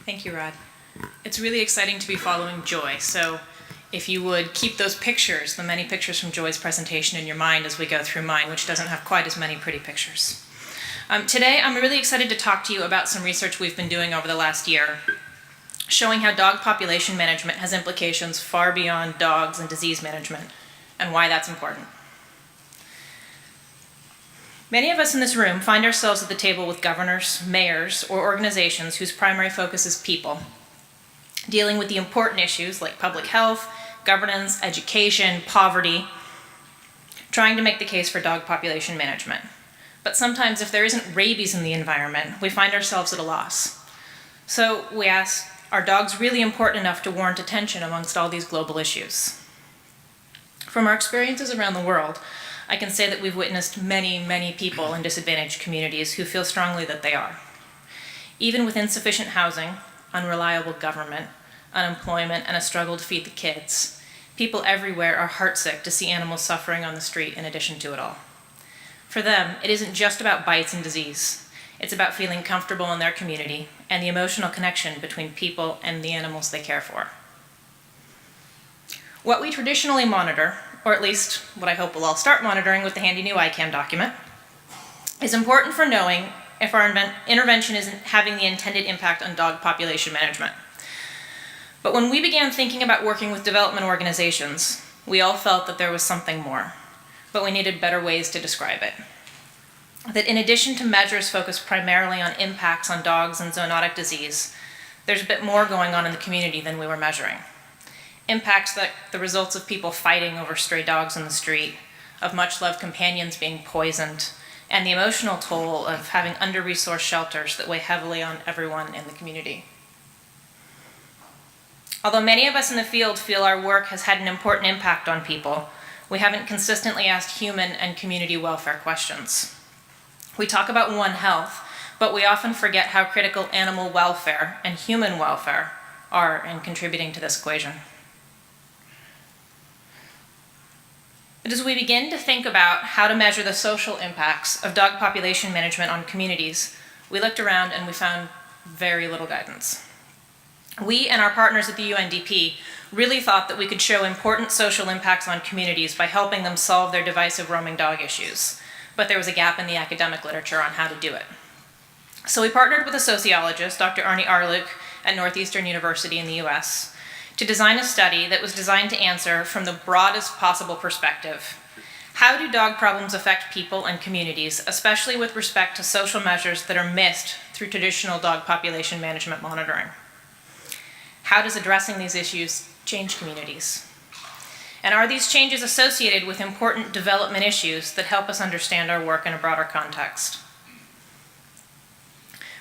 Thank you, Rod. It's really exciting to be following Joy, so if you would keep those pictures, the many pictures from Joy's presentation in your mind as we go through mine, which doesn't have quite as many pretty pictures. Today, I'm really excited to talk to you about some research we've been doing over the last year, showing how dog population management has implications far beyond dogs and disease management, and why that's important. Many of us in this room find ourselves at the table with governors, mayors, or organizations whose primary focus is people, dealing with the important issues like public health, governance, education, poverty, trying to make the case for dog population management. But sometimes if there isn't rabies in the environment, we find ourselves at a loss. So we ask, are dogs really important enough to warrant attention amongst all these global issues? From our experiences around the world, I can say that we've witnessed many people in disadvantaged communities who feel strongly that they are. Even with insufficient housing, unreliable government, unemployment, and a struggle to feed the kids, people everywhere are heartsick to see animals suffering on the street in addition to it all. For them, it isn't just about bites and disease. It's about feeling comfortable in their community and the emotional connection between people and the animals they care for. What we traditionally monitor, or at least what I hope we'll all start monitoring with the handy new ICAM document, is important for knowing if our intervention isn't having the intended impact on dog population management. But when we began thinking about working with development organizations, we all felt that there was something more, but we needed better ways to describe it. That in addition to measures focused primarily on impacts on dogs and zoonotic disease, there's a bit more going on in the community than we were measuring. Impacts like the results of people fighting over stray dogs in the street, of much-loved companions being poisoned, and the emotional toll of having under-resourced shelters that weigh heavily on everyone in the community. Although many of us in the field feel our work has had an important impact on people, we haven't consistently asked human and community welfare questions. We talk about One Health, but we often forget how critical animal welfare and human welfare are in contributing to this equation. But as we begin to think about how to measure the social impacts of dog population management on communities, we looked around and we found very little guidance. We and our partners at the UNDP really thought that we could show important social impacts on communities by helping them solve their divisive roaming dog issues, but there was a gap in the academic literature on how to do it. So we partnered with a sociologist, Dr. Arnie Arluk at Northeastern University in the US, to design a study that was designed to answer from the broadest possible perspective, how do dog problems affect people and communities, especially with respect to social measures that are missed through traditional dog population management monitoring? How does addressing these issues change communities? And are these changes associated with important development issues that help us understand our work in a broader context?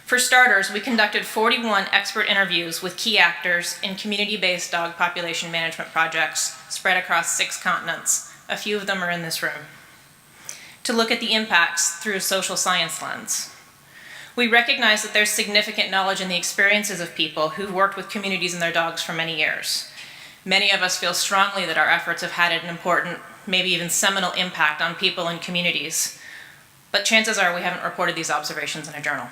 For starters, we conducted 41 expert interviews with key actors in community-based dog population management projects spread across 6 continents. A few of them are in this room, to look at the impacts through a social science lens. We recognize that there's significant knowledge in the experiences of people who've worked with communities and their dogs for many years. Many of us feel strongly that our efforts have had an important, maybe even seminal impact on people and communities, but chances are we haven't reported these observations in a journal.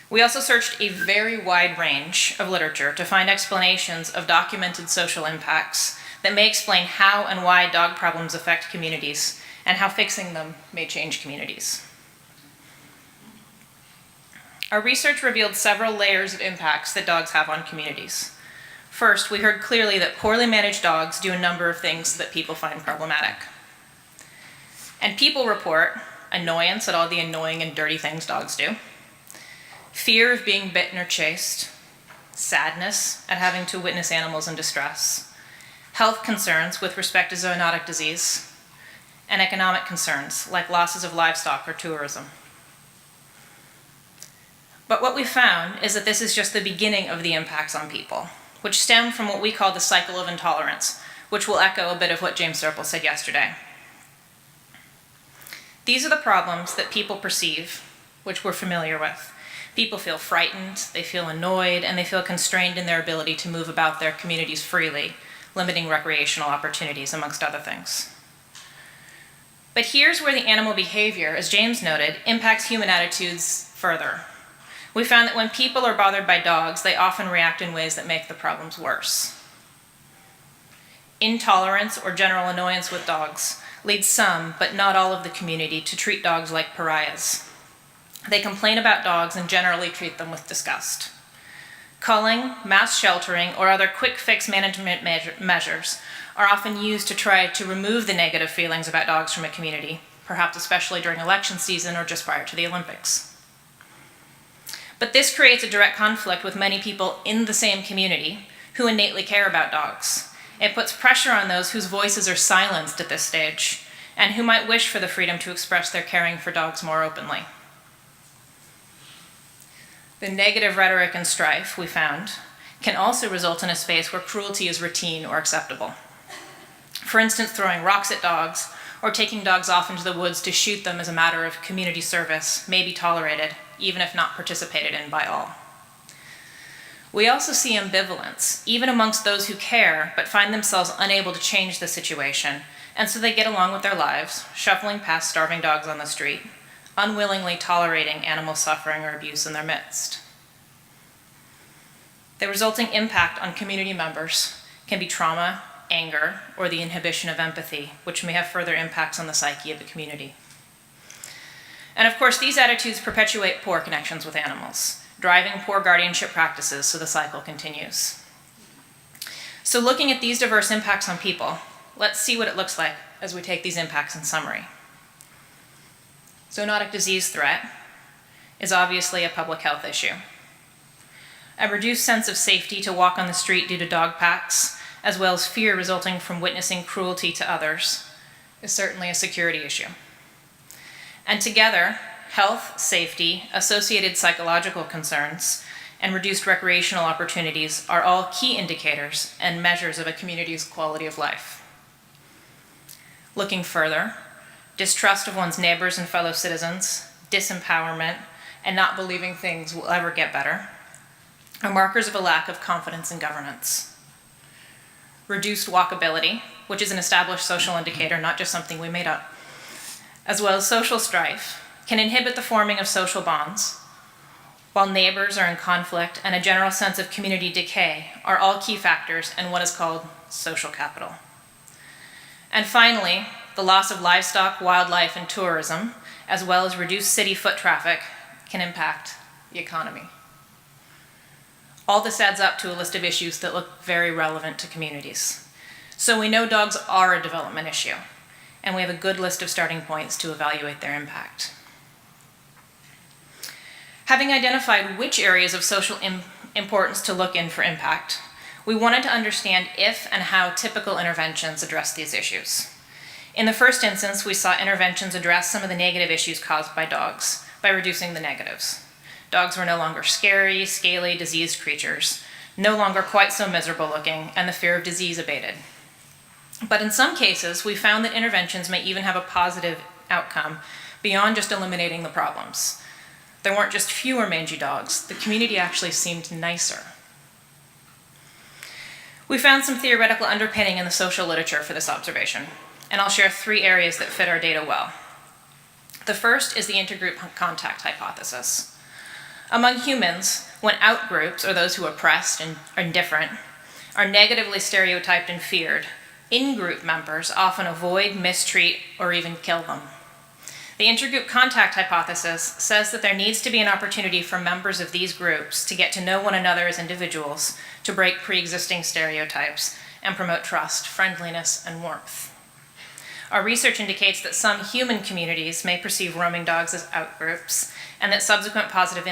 We also searched a very wide range of literature to find explanations of documented social impacts that may explain how and why dog problems affect communities and how fixing them may change communities. Our research revealed several layers of impacts that dogs have on communities. First, we heard clearly that poorly managed dogs do a number of things that people find problematic. And people report annoyance at all the annoying and dirty things dogs do, fear of being bitten or chased, sadness at having to witness animals in distress, health concerns with respect to zoonotic disease, and economic concerns like losses of livestock or tourism. But what we found is that this is just the beginning of the impacts on people, which stem from what we call the cycle of intolerance, which will echo a bit of what James Serpell said yesterday. These are the problems that people perceive, which we're familiar with. People feel frightened, they feel annoyed, and they feel constrained in their ability to move about their communities freely, limiting recreational opportunities, amongst other things. But here's where the animal behavior, as James noted, impacts human attitudes further. We found that when people are bothered by dogs, they often react in ways that make the problems worse. Intolerance or general annoyance with dogs leads some, but not all of the community, to treat dogs like pariahs. They complain about dogs and generally treat them with disgust. Culling, mass sheltering, or other quick fix management measures are often used to try to remove the negative feelings about dogs from a community, perhaps especially during election season or just prior to the Olympics. But this creates a direct conflict with many people in the same community who innately care about dogs. It puts pressure on those whose voices are silenced at this stage and who might wish for the freedom to express their caring for dogs more openly. The negative rhetoric and strife, we found, can also result in a space where cruelty is routine or acceptable. For instance, throwing rocks at dogs or taking dogs off into the woods to shoot them as a matter of community service may be tolerated, even if not participated in by all. We also see ambivalence, even amongst those who care but find themselves unable to change the situation, and so they get along with their lives, shuffling past starving dogs on the street, unwillingly tolerating animal suffering or abuse in their midst. The resulting impact on community members can be trauma, anger, or the inhibition of empathy, which may have further impacts on the psyche of the community. And of course, these attitudes perpetuate poor connections with animals, driving poor guardianship practices so the cycle continues. So looking at these diverse impacts on people, let's see what it looks like as we take these impacts in summary. Zoonotic disease threat is obviously a public health issue. A reduced sense of safety to walk on the street due to dog packs, as well as fear resulting from witnessing cruelty to others, is certainly a security issue. And together, health, safety, associated psychological concerns, and reduced recreational opportunities are all key indicators and measures of a community's quality of life. Looking further, distrust of one's neighbors and fellow citizens, disempowerment, and not believing things will ever get better are markers of a lack of confidence in governance. Reduced walkability, which is an established social indicator, not just something we made up, as well as social strife, can inhibit the forming of social bonds, while neighbors are in conflict and a general sense of community decay are all key factors in what is called social capital. And finally, the loss of livestock, wildlife, and tourism, as well as reduced city foot traffic, can impact the economy. All this adds up to a list of issues that look very relevant to communities. So we know dogs are a development issue, and we have a good list of starting points to evaluate their impact. Having identified which areas of social importance to look in for impact, we wanted to understand if and how typical interventions address these issues. In the first instance, we saw interventions address some of the negative issues caused by dogs by reducing the negatives. Dogs were no longer scary, scaly, diseased creatures, no longer quite so miserable looking, and the fear of disease abated. But in some cases, we found that interventions may even have a positive outcome beyond just eliminating the problems. There weren't just fewer mangy dogs, the community actually seemed nicer. We found some theoretical underpinning in the social literature for this observation, and I'll share 3 areas that fit our data well. The first is the intergroup contact hypothesis. Among humans, when outgroups, or those who are oppressed and are indifferent, are negatively stereotyped and feared, in-group members often avoid, mistreat, or even kill them. The intergroup contact hypothesis says that there needs to be an opportunity for members of these groups to get to know one another as individuals, to break pre-existing stereotypes, and promote trust, friendliness, and warmth. Our research indicates that some human communities may perceive roaming dogs as outgroups, and that subsequent positive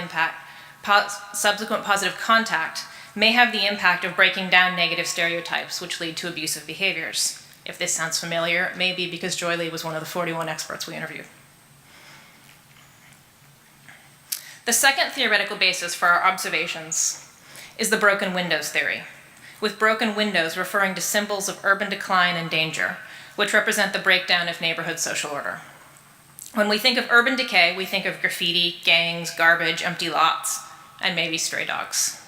contact may have the impact of breaking down negative stereotypes which lead to abusive behaviors. If this sounds familiar, it may be because Joy Lee was one of the 41 experts we interviewed. The second theoretical basis for our observations is the broken windows theory, with broken windows referring to symbols of urban decline and danger, which represent the breakdown of neighborhood social order. When we think of urban decay, we think of graffiti, gangs, garbage, empty lots, and maybe stray dogs.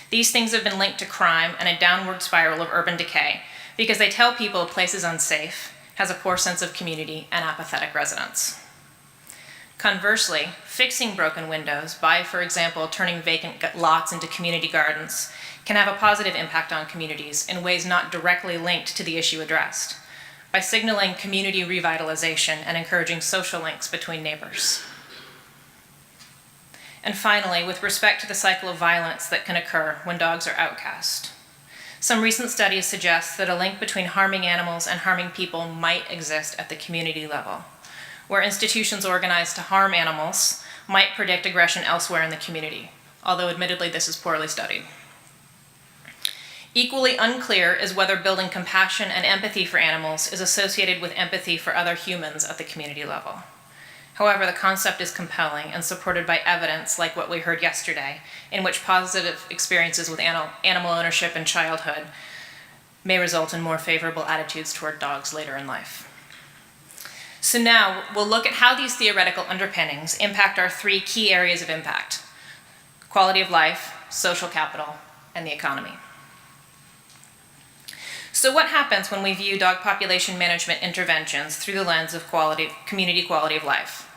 These things have been linked to crime and a downward spiral of urban decay because they tell people a place is unsafe, has a poor sense of community, and apathetic residents. Conversely, fixing broken windows by, for example, turning vacant lots into community gardens can have a positive impact on communities in ways not directly linked to the issue addressed, by signaling community revitalization and encouraging social links between neighbors. And finally, with respect to the cycle of violence that can occur when dogs are outcast, some recent studies suggest that a link between harming animals and harming people might exist at the community level, where institutions organized to harm animals might predict aggression elsewhere in the community, although admittedly this is poorly studied. Equally unclear is whether building compassion and empathy for animals is associated with empathy for other humans at the community level. However, the concept is compelling and supported by evidence like what we heard yesterday, in which positive experiences with animal ownership in childhood may result in more favorable attitudes toward dogs later in life. So now we'll look at how these theoretical underpinnings impact our three key areas of impact: quality of life, social capital, and the economy. So what happens when we view dog population management interventions through the lens of community quality of life?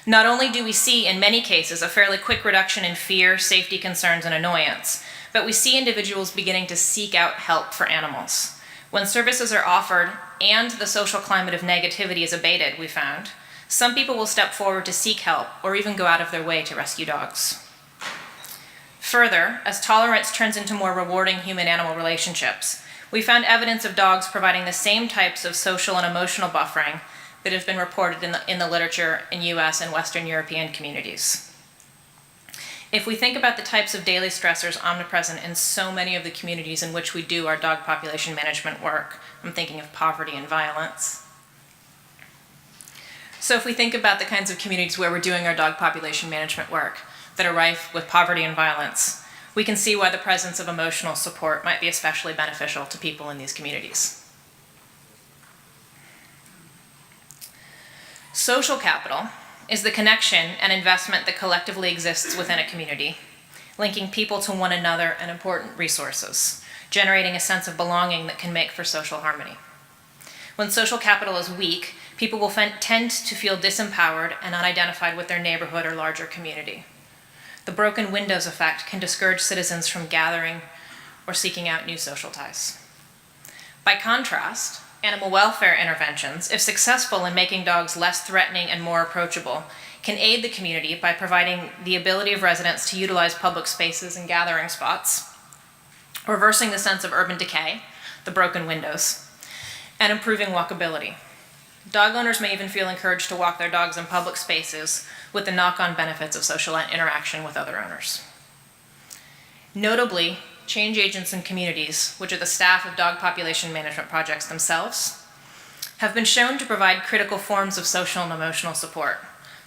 Not only do we see, in many cases, a fairly quick reduction in fear, safety concerns, and annoyance, but we see individuals beginning to seek out help for animals. When services are offered and the social climate of negativity is abated, we found, some people will step forward to seek help or even go out of their way to rescue dogs. Further, as tolerance turns into more rewarding human-animal relationships, we found evidence of dogs providing the same types of social and emotional buffering that have been reported in the literature in US and Western European communities. If we think about the types of daily stressors omnipresent in so many of the communities in which we do our dog population management work, I'm thinking of poverty and violence. So if we think about the kinds of communities where we're doing our dog population management work that are rife with poverty and violence, we can see why the presence of emotional support might be especially beneficial to people in these communities. Social capital is the connection and investment that collectively exists within a community, linking people to one another and important resources, generating a sense of belonging that can make for social harmony. When social capital is weak, people will tend to feel disempowered and unidentified with their neighborhood or larger community. The broken windows effect can discourage citizens from gathering or seeking out new social ties. By contrast, animal welfare interventions, if successful in making dogs less threatening and more approachable, can aid the community by providing the ability of residents to utilize public spaces and gathering spots, reversing the sense of urban decay, the broken windows, and improving walkability. Dog owners may even feel encouraged to walk their dogs in public spaces with the knock-on benefits of social interaction with other owners. Notably, change agents in communities, which are the staff of dog population management projects themselves, have been shown to provide critical forms of social and emotional support,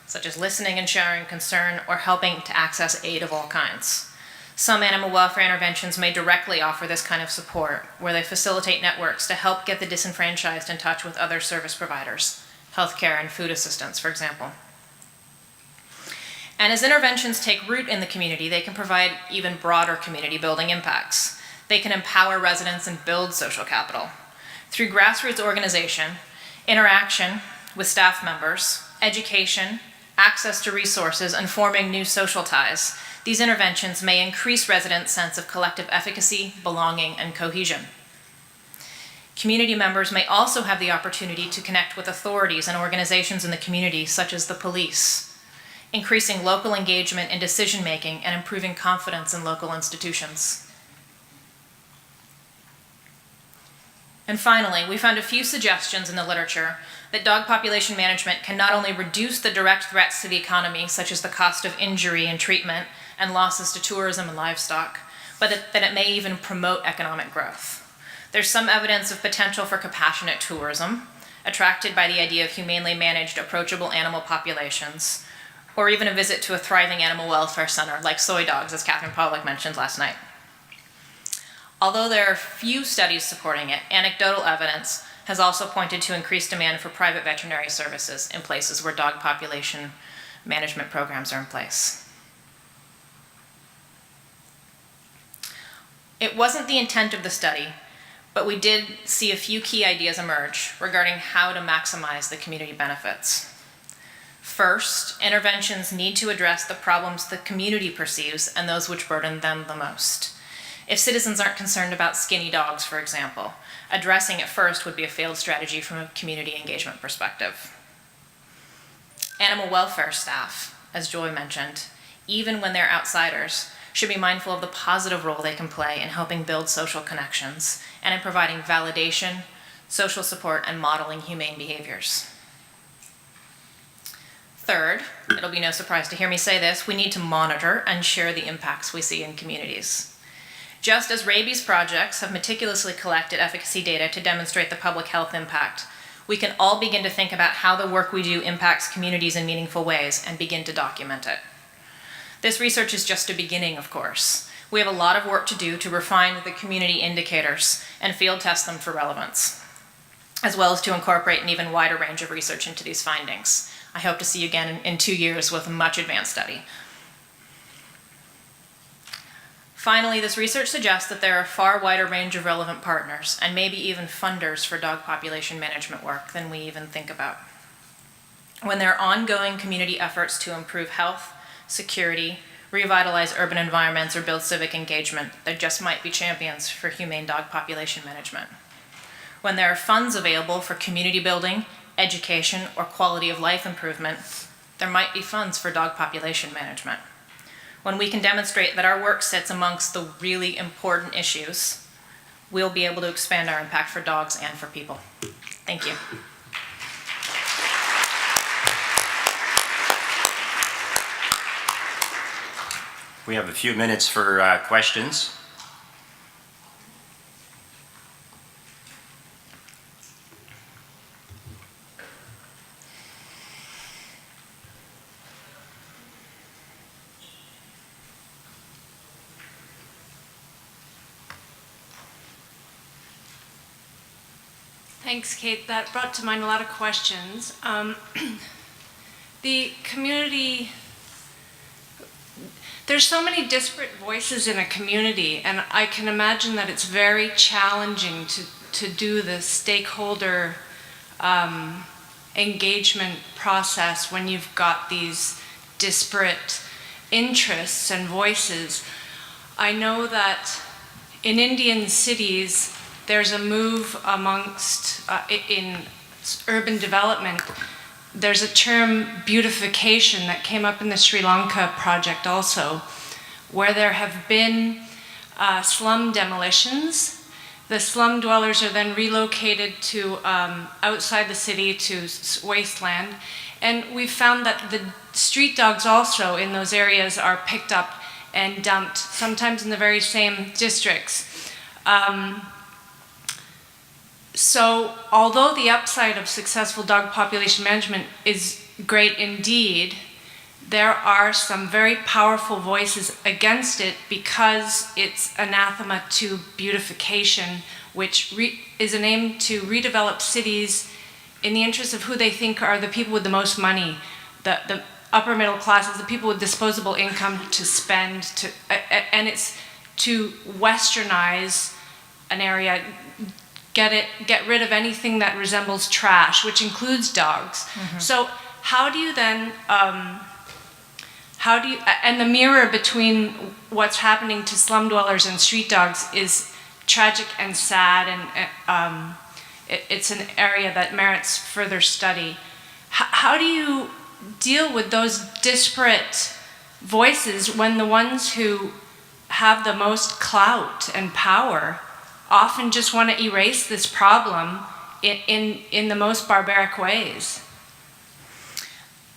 such as listening and sharing concern or helping to access aid of all kinds. Some animal welfare interventions may directly offer this kind of support, where they facilitate networks to help get the disenfranchised in touch with other service providers, healthcare and food assistance, for example. And as interventions take root in the community, they can provide even broader community building impacts. They can empower residents and build social capital. Through grassroots organization, interaction with staff members, education, access to resources, and forming new social ties, these interventions may increase residents' sense of collective efficacy, belonging, and cohesion. Community members may also have the opportunity to connect with authorities and organizations in the community, such as the police, increasing local engagement in decision-making and improving confidence in local institutions. And finally, we found a few suggestions in the literature that dog population management can not only reduce the direct threats to the economy, such as the cost of injury and treatment and losses to tourism and livestock, but that it may even promote economic growth. There's some evidence of potential for compassionate tourism, attracted by the idea of humanely managed, approachable animal populations, or even a visit to a thriving animal welfare center like soy dogs, as Catherine Pollack mentioned last night. Although there are few studies supporting it, anecdotal evidence has also pointed to increased demand for private veterinary services in places where dog population management programs are in place. It wasn't the intent of the study, but we did see a few key ideas emerge regarding how to maximize the community benefits. First, interventions need to address the problems the community perceives and those which burden them the most. If citizens aren't concerned about skinny dogs, for example, addressing it first would be a failed strategy from a community engagement perspective. Animal welfare staff, as Joy mentioned, even when they're outsiders, should be mindful of the positive role they can play in helping build social connections and in providing validation, social support, and modeling humane behaviors. Third, it'll be no surprise to hear me say this, we need to monitor and share the impacts we see in communities. Just as rabies projects have meticulously collected efficacy data to demonstrate the public health impact, we can all begin to think about how the work we do impacts communities in meaningful ways and begin to document it. This research is just a beginning, of course. We have a lot of work to do to refine the community indicators and field test them for relevance, as well as to incorporate an even wider range of research into these findings. I hope to see you again in 2 years with a much advanced study. Finally, this research suggests that there are a far wider range of relevant partners and maybe even funders for dog population management work than we even think about. When there are ongoing community efforts to improve health, security, revitalize urban environments, or build civic engagement, there just might be champions for humane dog population management. When there are funds available for community building, education, or quality of life improvement, there might be funds for dog population management. When we can demonstrate that our work sits amongst the really important issues, we'll be able to expand our impact for dogs and for people. Thank you. We have a few minutes for questions. Thanks, Kate. That brought to mind a lot of questions. The community, there's so many disparate voices in a community, and I can imagine that it's very challenging to do the stakeholder engagement process when you've got these disparate interests and voices. I know that in Indian cities, there's a move amongst, in urban development, there's a term beautification that came up in the Sri Lanka project also, where there have been slum demolitions. The slum dwellers are then relocated to outside the city to wasteland. And we've found that the street dogs also in those areas are picked up and dumped, sometimes in the very same districts. So although the upside of successful dog population management is great indeed, there are some very powerful voices against it because it's anathema to beautification, which is an aim to redevelop cities in the interest of who they think are the people with the most money, the upper middle classes, the people with disposable income to spend, and it's to westernize an area, get rid of anything that resembles trash, which includes dogs. Mm-hmm. So how do you then, and the mirror between what's happening to slum dwellers and street dogs is tragic and sad, and it's an area that merits further study. How do you deal with those disparate voices when the ones who have the most clout and power often just want to erase this problem in the most barbaric ways?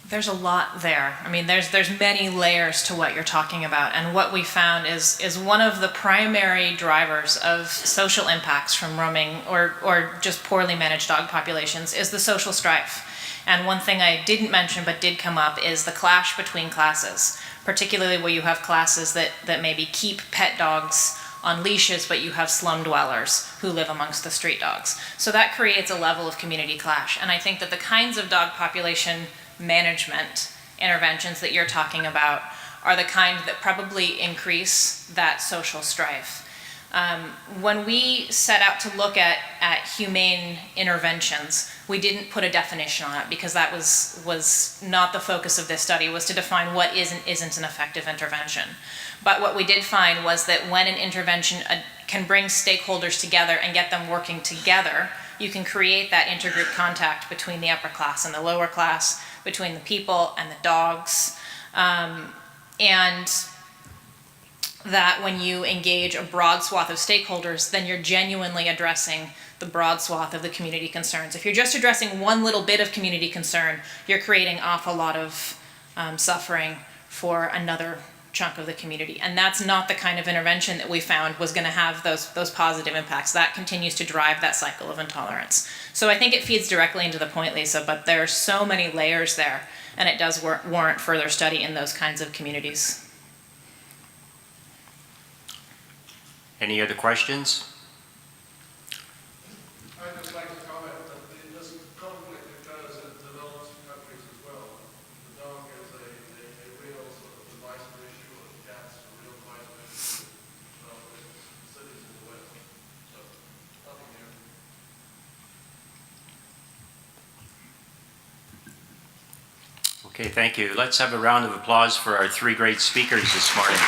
There's a lot there. I mean, there's many layers to what you're talking about, and what we found is one of the primary drivers of social impacts from roaming or just poorly managed dog populations is the social strife. And one thing I didn't mention but did come up is the clash between classes, particularly where you have classes that maybe keep pet dogs on leashes, but you have slum dwellers who live amongst the street dogs. So that creates a level of community clash. And I think that the kinds of dog population management interventions that you're talking about are the kind that probably increase that social strife. When we set out to look at humane interventions, we didn't put a definition on it because that was not the focus of this study, was to define what is and isn't an effective intervention. But what we did find was that when an intervention can bring stakeholders together and get them working together, you can create that intergroup contact between the upper class and the lower class, between the people and the dogs, and that when you engage a broad swath of stakeholders, then you're genuinely addressing the broad swath of the community concerns. If you're just addressing one little bit of community concern, you're creating an awful lot of suffering for another chunk of the community. And that's not the kind of intervention that we found was going to have those positive impacts. That continues to drive that cycle of intolerance. So I think it feeds directly into the point, Lisa, but there are so many layers there, and it does warrant further study in those kinds of communities. Any other questions? I'd just like to comment that this conflict occurs in developed countries as well. The dog is a real sort of divisive issue, or the cat's a real divisive issue in developed cities in the West. So, nothing new. Okay, thank you. Let's have a round of applause for our three great speakers this morning.